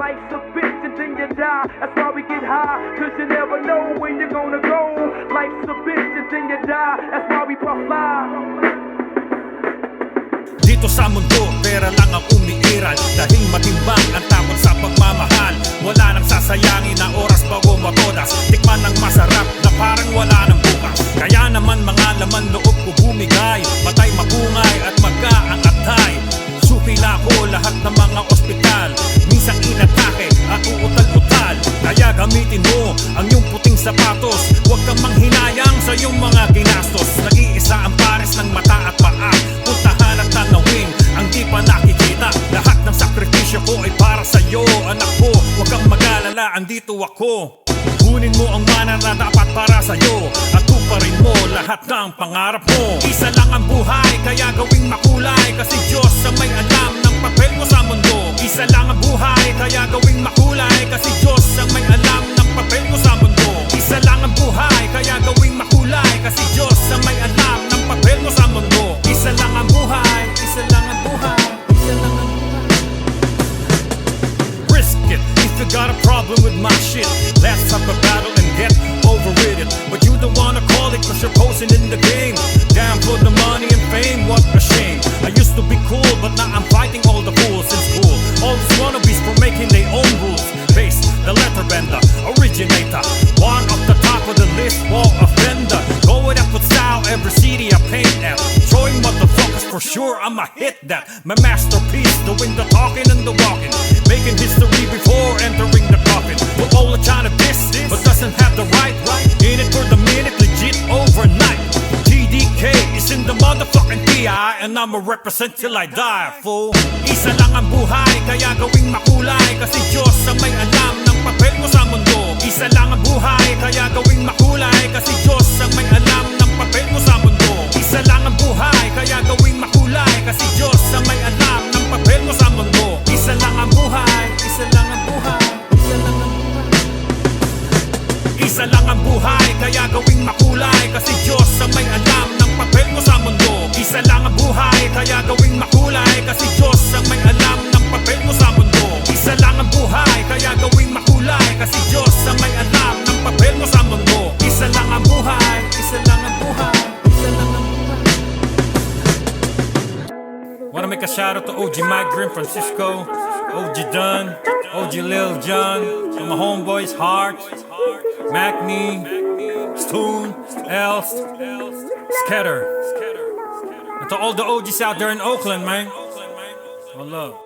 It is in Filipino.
Life's a bitch and then you die. That's why we get high, cause you never know when you're gonna go. Life's a bitch and then you die. That's why we puff fly. Dito sa mundo, pera lang ang umiiral. Dahil matimbang ang takot sa pagmamahal. Wala nang sasayangin na oras bago matodas. Tikman ng masarap na parang wala nang bukas. Kaya naman mga laman loob ko bumigay. Matay mapungay at magkaangatay. Suki na ako lahat ng mga ospital. Minsang inatake at uutal-utal. Kaya gamitin mo ang iyong puting sapatos. Huwag kang manghinayang sa iyong mga ginastos. Nag-iisa ang pares ng mata at paa. Puntahan at tanawin ang di pa nakikita. Lahat ng sakripisyo ko ay para sa'yo. Anak ko, huwag kang mag-alala, andito ako. Kunin mo ang mana na dapat para sa'yo. At tuparin mo lahat ng pangarap mo. Isa lang ang buhay, kaya gawing makulay. Kasi Diyos ang may alam ng papel mo sa mundo. Isa lang ang buhay, kaya gawing makulay. Kasi Diyos ang may alam ng papel mo sa mundo. Isa lang ang buhay, kaya gawing makulay. Kasi Diyos ang may alam ng papel mo sa mundo. Isa lang ang buhay, isa lang ang buhay, isa lang ang buhay. Risk it if you got a problem with my shit. Let's have a battle and get over with it. But you don't wanna call it cause you're posing in the game. Damn for the money and fame, what a shame. I used to be cool but now I'm fighting all the fools in school. All these wannabes for making their own rules. Base, the letter bender, originator. One of the top of the list, war offender. Going up with style, every city I paint at. Showing motherfuckers for sure I'ma hit that. My masterpiece, doing the talking and the walking. Making history before entering the coffin. We're all trying to diss, but doesn't have the right. In it for the minute, legit overnight. TDK is in the motherfucking PI, and I'ma represent till I die, fool. Isa lang ang buhay, kaya gawing makulay. Kasi Diyos ang may alam ng papel mo sa mundo. Isa lang ang buhay, kaya gawing makulay. Kasi Diyos ang may alam ng papel mo sa mundo. Isa lang ang buhay, kaya gawing makulay. Kasi Diyos ang may alam ng papel mo sa mundo. Isa lang ang buhay, isa lang ang buhay, isa lang ang buhay. Isa lang ang buhay, kaya gawing makulay. Kasi Diyos ang may alam ng papel mo sa mundo. Isa lang ang buhay, kaya gawing makulay. Kasi Diyos ang may alam ng papel mo sa mundo. Isa lang ang buhay, kaya gawing makulay. Kasi Diyos ang may alam ng papel mo sa mundo. Isa lang ang buhay, isa lang ang buhay, isa lang ang buhay. Wanna make a shout out to OG Mike Grim Francisco, OG Dunn, OG Lil John, and my homeboys Heart, Macney, Stoon, Elst, Sketter. And to all the OGs out there in Oakland, man. One love.